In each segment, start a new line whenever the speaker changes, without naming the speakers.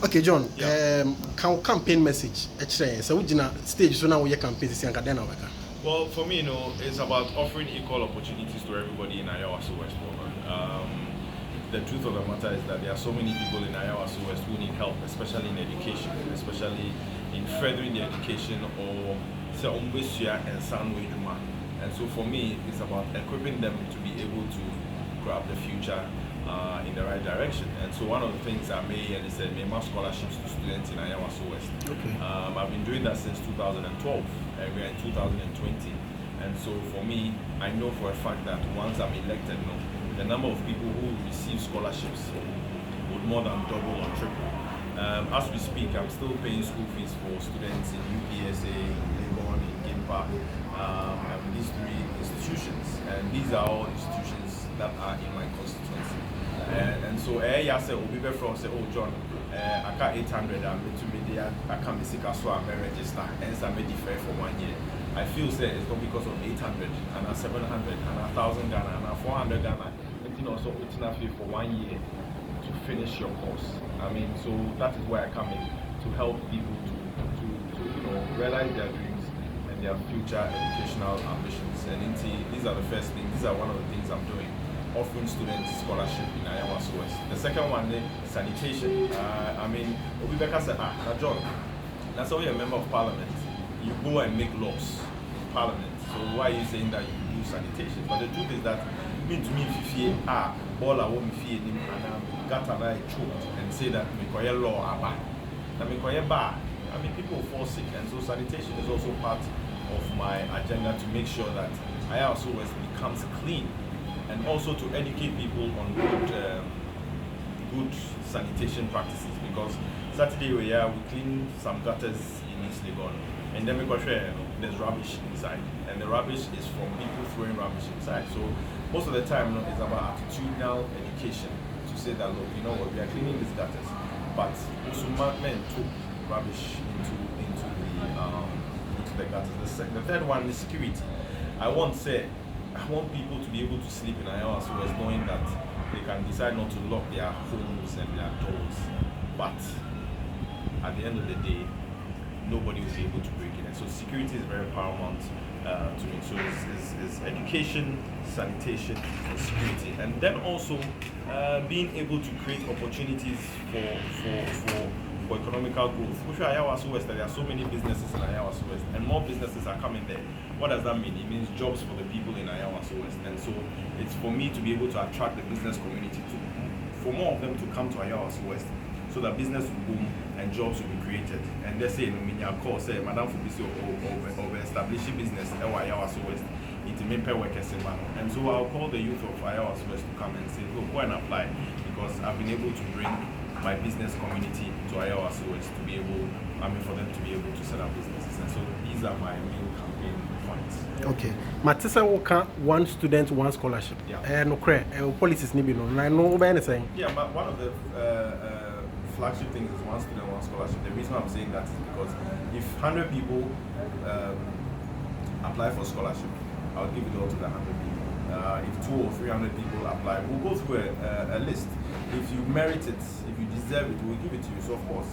Okay, John.
Yeah.
Can campaign message? Actually, so we na stage so now we campaign this and then
Well, for me, it's about offering equal opportunities to everybody in Ayawaso West. The truth of the matter is that there are so many people in Ayawaso West who need help, especially in education, especially in furthering their education or and sound. And so for me, it's about equipping them to be able to grab the future in the right direction. And so one of the things I made is more scholarships to students in Ayawaso West.
Okay.
I've been doing that since 2012, and we're in 2020. And so for me, I know for a fact that once I'm elected, the number of people who receive scholarships would more than double or triple. As we speak, I'm still paying school fees for students in UPSA, in Legon, in Gimpa, these three institutions. And these are all institutions that are in my constituency. And so I say, Obi from say, oh John, I got 800, I'm to me I can be sick as well, I register, and so I may defer for 1 year. I feel say it's not because of 800 and 700 and 1,000 Ghana and 400 Ghana. It's also fee for 1 year to finish your course. I mean, so that is where I come in to help people to realize their dreams and their future educational ambitions. And these are the first things. These are one of the things I'm doing. Offering students scholarship in Ayawaso West. The second one is sanitation. Obibeka said, John, that's why you're a member of parliament. You go and make laws in parliament. So why are you saying that you do sanitation? But the truth is that mean to me if you ball I won't fear him and got a choked and say that we call law about. I mean people fall sick, and so sanitation is also part of my agenda to make sure that Ayawaso West becomes clean. And also to educate people on good sanitation practices, because Saturday we clean some gutters in East Legon, and then we got there's rubbish inside, and the rubbish is from people throwing rubbish inside. So most of the time it's about attitudinal education to say that look, you know what, we are cleaning these gutters, but also men took rubbish into the gutters. The third one is security. I want people to be able to sleep in Ayawaso West knowing that they can decide not to lock their homes and their doors. But at the end of the day, nobody will be able to break it. And so security is very paramount to me. So it's education, sanitation, and security. And then also being able to create opportunities for economical growth. Which Ayawaso West, there are so many businesses in Ayawaso West, and more businesses are coming there. What does that mean? It means jobs for the people in Ayawaso West. And so it's for me to be able to attract the business community for more of them to come to Ayawaso West, so that business will boom and jobs will be created. And they say, call say, Madam Fubisi or establishing business in Ayawaso West, it's a workers. And so I'll call the youth of Ayawaso West to come and say, look, go and apply, because I've been able to bring my business community to Ayawaso West to be able, for them to be able to set up businesses. And so these are my main campaign points.
Okay. Matisa Woka, one student, one scholarship.
Yeah.
No credit. Policies need no. I know about anything.
Yeah, but one of the flagship things is one student, one scholarship. The reason I'm saying that is because if 100 people apply for scholarship, I'll give it all to the 100 people. If 200 or 300 people apply, we'll go through a list. If you merit it, if you deserve it, we'll give it to you. So of course,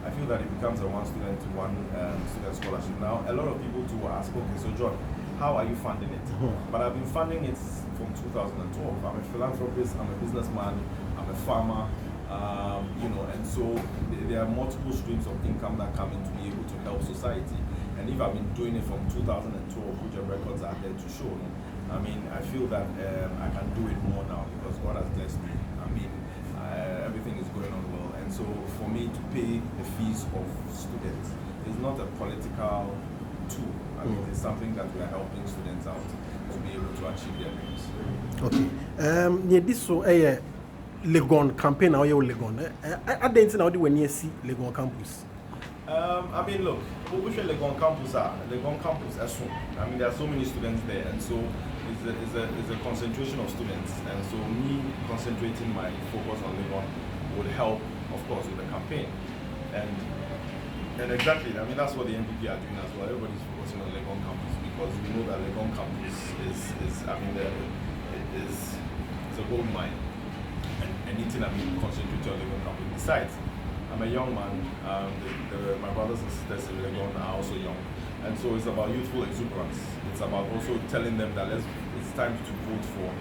I feel that it becomes a one student to one student scholarship. Now, a lot of people too ask, okay, so John, how are you funding it? But I've been funding it from 2012. I'm a philanthropist, I'm a businessman, I'm a farmer, and so there are multiple streams of income that come in to be able to help society. And if I've been doing it from 2012, which the records are there to show, I feel that I can do it more now because God has blessed me. Everything is going on well. And so for me to pay the fees of students is not a political tool. It's something that we are helping students out to be able to achieve their dreams.
Okay. This so Legon campaign now you Legon. I didn't know when you see Legon campus.
Look, which Legon campus are? Legon campus are so. There are so many students there, and so it's a concentration of students. And so me concentrating my focus on Legon would help, of course, with the campaign. And exactly, that's what the MPP are doing as well. Everybody's focusing on Legon campus because we know that Legon campus is it's a gold mine. And anything concentrated on Legon campus. Besides, I'm a young man. My brothers and sisters in Legon are also young. And so it's about youthful exuberance. It's about also telling them that it's time to vote for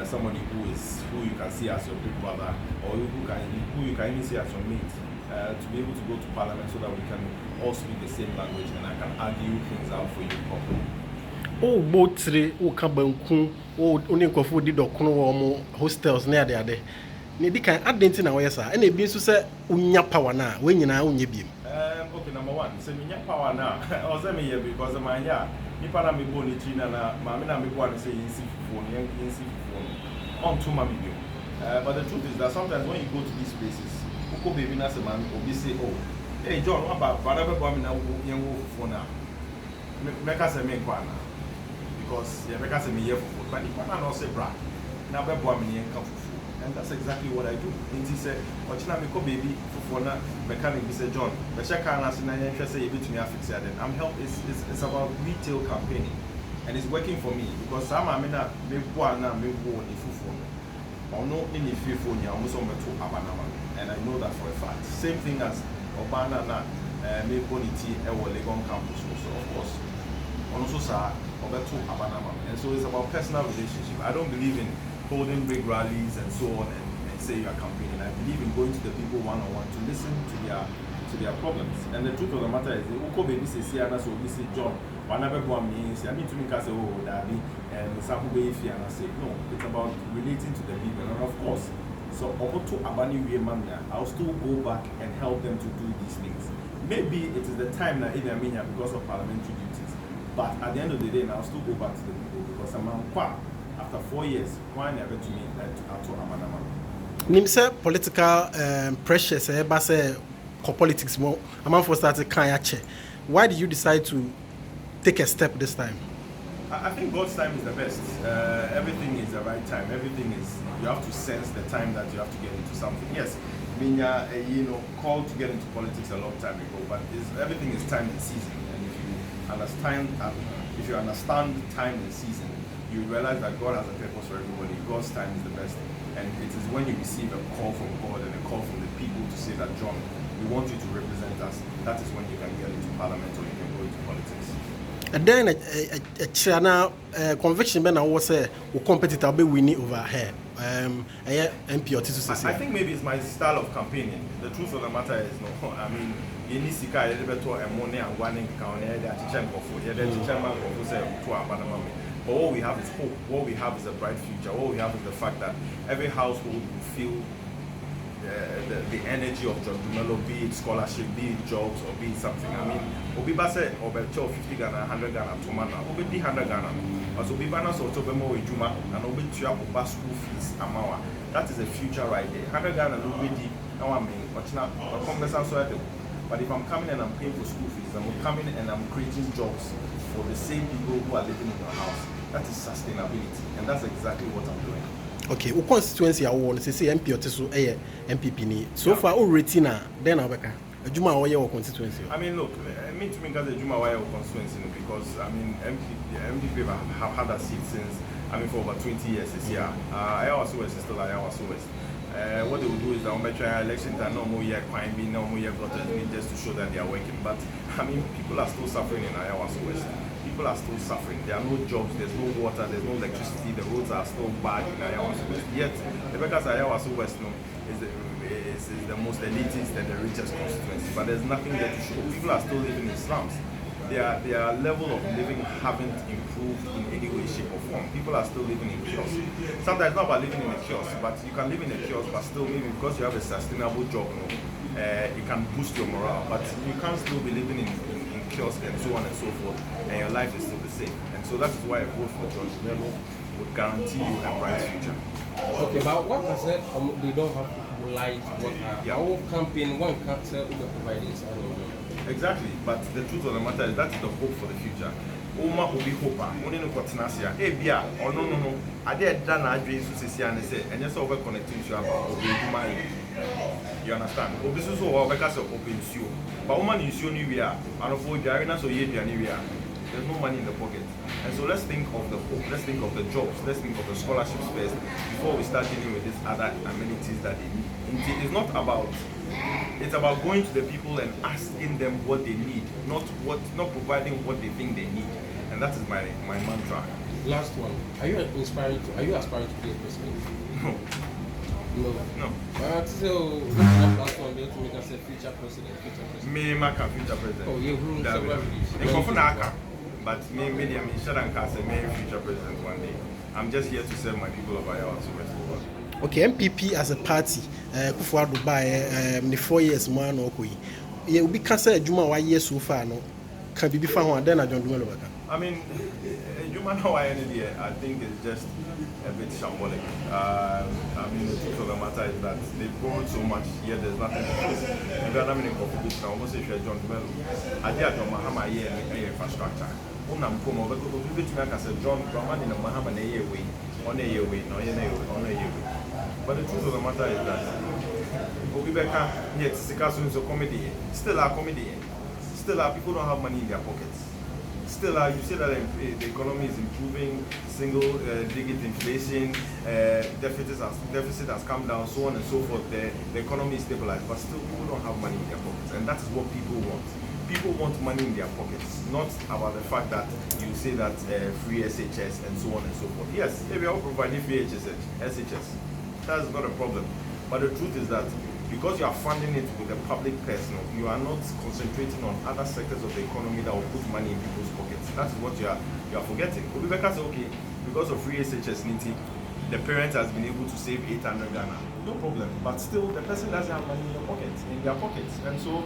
somebody who you can see as your big brother, or who you can even see as your mate, to be able to go to parliament so that we can all speak the same language and I can argue things out for you properly.
Oh, both three, oh, Kabanku, oh, Unikofu did or hostels near the other. Maybe can add into our yes, and it means to say, Unya power now, when you know, you
okay, number one, so we have power now. I was here because of my yeah. If I am born in China, I'm going to say on to my video. But the truth is that sometimes when you go to these places, you could be as a man, or be say, oh, hey John, what about whatever woman now young for now? Make us a man because you make us a year for food, but if I not say bra, now be woman young come for food. And that's exactly what I do. And he said, "Ochina me ko baby for na mechanic be say John, but check can as na yen say you to me fix it." I'm help it's about retail campaigning, and it's working for me because some I mean me bo na me bo ni fufu. Or no in the fufu ni almost on to abanama, and I know that for a fact. Same thing as Obana na me bo ni ti e wo Legon campus so of course. Also sa obeto abanama, and so it's about personal relationship. I don't believe in holding big rallies and so on and say you are campaigning. I believe in going to the people one-on-one to listen to their problems. And the truth of the matter is, Uko baby say so we say John, whenever one means I mean to me say oh daddy and some way and I say no, it's about relating to the people and of course so to Abani Mania, I'll still go back and help them to do these things. Maybe it is the time that I mean because of parliamentary duties. But at the end of the day, I'll still go back to the people because I'm after 4 years, why never to me to Amanama?
Nimse political pressures, say politics more. Among for started Kanyache. Why did you decide to take a step this time?
I think God's time is the best. Everything is the right time. Everything is you have to sense the time that you have to get into something. Yes, called to get into politics a long time ago, but everything is time and season. And if you understand time and season, you realize that God has a purpose for everybody. God's time is the best. And it is when you receive a call from God and a call from the people to say that, John, we want you to represent us, that is when you can get into parliament or you can go into politics.
And then a China conviction ben I was a competitor be winning over here. MP or
I think maybe it's my style of campaigning. The truth of the matter is no. I mean, in this case, I and money and one in county, but what we have is hope. What we have is a bright future. What we have is the fact that every household will feel the energy of Dumelo, be it scholarship, be it jobs, or be it something. I mean, Obiba said, over 50 Ghana, 100 Ghana, Tomana, Obi 100 Ghana. As Obiba so Tobemo Juma, and Obi Tuapoba school fees, Amawa. That is a future right there. 100 Ghana, nobody, now I mean, but if I'm coming and I'm paying for school fees, I'm coming and I'm creating jobs for the same people who are living in your house. That is sustainability, and that's exactly what I'm doing.
Okay, what constituency I want to say MP or MPP ni. So far, already now, then I'll be a Juma or constituency.
I mean, look, I mean to me, because the Juma constituency, because I mean, MPP have had a seat since for over 20 years this year. I was West is still I was West. What they will do is that when try elections are no more year crime being no more year just to show that they are working. But I mean, people are still suffering in Iowa West. People are still suffering. There are no jobs, there's no water, there's no electricity, the roads are still bad in Iowa West. Yet, the because Iowa West is the most elitist and the richest constituency, but there's nothing there to show. People are still living in slums. Their level of living haven't improved in any way, shape or form. People are still living in kiosks. Sometimes not about living in a kiosk, but you can live in a kiosk, but still maybe because you have a sustainable job, it can boost your morale. But you can't still be living in kiosks and so on and so forth, and your life is still the same. And so that is why a vote for John Dumelo would guarantee you a bright future.
Okay, but what I said, they don't have light, water.
Yeah.
Our campaign, one can't sell the providers.
Exactly, but the truth of the matter is that is the hope for the future. Oma obi hope only no kotenasia e bia ono no ade da na adwe so sesia ne se enye so over connecting to about obi duma you understand obi so over ka so open nsuo but woman nsuo ni wi a anofo dware na so ye duane wi a there's no money in the pocket. And so let's think of the hope, let's think of the jobs, let's think of the scholarships first before we start dealing with these other amenities that they need. It's not about it's about going to the people and asking them what they need, not providing what they think they need. And that is my mantra.
Last one. Are you aspiring to be a president?
No.
No. So that last one to make us a future president.
Me Maka future president.
Oh, you who
but me shouldn't cast a future president one day. I'm just here to serve my people of Ayawa West.
Okay, MPP as a party, Kufuor Dubai, the 4 years man or kui. You be cancer Juma 1 year so far, no? Can be found then I don't do it.
I mean, Juma I think it's just a bit shambolic. I mean, the truth of the matter is that they've grown so much, yet there's nothing to do. If you're not in competition, I almost say John Dumelo. I did Mahama here in infrastructure. Unam Como, but we make us a John Brahman in a Mahama way, on a year way, no, on a year way. But the truth of the matter is that Obibeka, yet Sikasu is a comedy, still are comedy, still are people don't have money in their pockets. Still, you say that the economy is improving, single-digit inflation, deficit has come down, so on and so forth. The economy is stabilized, but still people don't have money in their pockets, and that is what people want. People want money in their pockets, not about the fact that you say that free SHS and so on and so forth. Yes, we are all providing free SHS. That's not a problem. But the truth is that because you are funding it with the public purse, you are not concentrating on other sectors of the economy that will put money in people's pockets. That is what you are forgetting. Obibeka said, okay, because of free SHS, the parent has been able to save 800 Ghana. No problem. But still, the person doesn't have money in their pockets. And so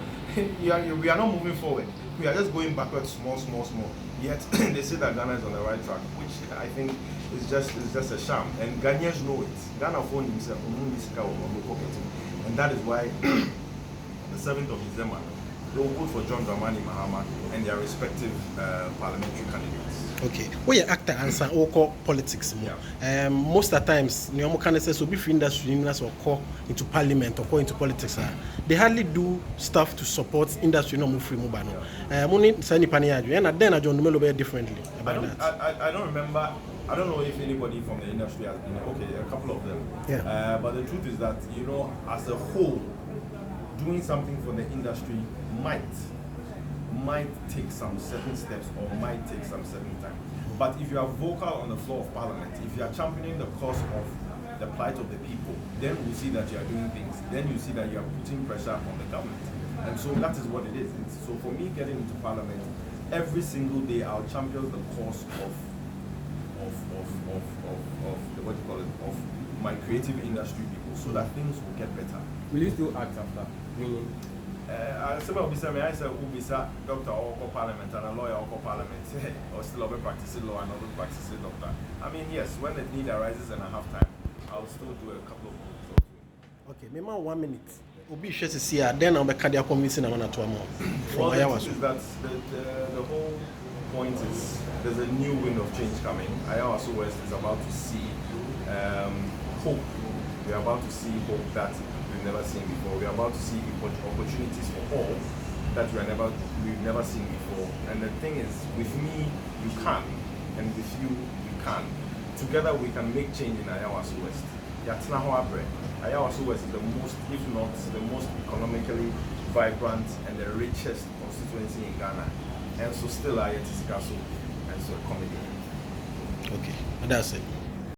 we are not moving forward. We are just going backwards, small. Yet they say that Ghana is on the right track, which I think is just a sham. And Ghanaians know it. Ghana phone himself, and that is why the 7th of December, they will vote for John Dramani Mahama and their respective parliamentary candidates.
Okay. Well, your actor answer or call politics more.
Yeah.
Most of the times, Nyomo can say so be free industry or call into parliament or call into politics. They hardly do stuff to support industry no move free mobile. Money sani paniaju. And then I John Dumelo very differently about that.
I don't remember. I don't know if anybody from the industry has been okay. A couple of them.
Yeah.
But the truth is that as a whole, doing something for the industry might take some certain steps or might take some certain time. But if you are vocal on the floor of parliament, if you are championing the cause of the plight of the people, then we see that you are doing things. Then you see that you are putting pressure on the government. And so that is what it is. So for me getting into parliament, every single day I'll champion the cause of what do you call it, of my creative industry people, so that things will get better.
Will you still act after?
I said, doctor or parliament and a lawyer or parliament, or still be practicing law and not practicing doctor. I mean, yes, when the need arises and I have time, I'll still do a couple of books.
Okay, maybe 1 minute. Obi share to see then I'll be cardia convincing and one to more.
Well, the truth is that the whole point is there's a new wind of change coming. Ayawa West is about to see hope. We are about to see hope that we've never seen before. We are about to see opportunities for all that we've never seen before. And the thing is, with me, you can, and with you, we can. Together, we can make change in Ayawa West. Ayawa West is the most, if not the most economically vibrant and the richest constituency in Ghana. And so still I Sikaso and so comedy.
Okay, that's it.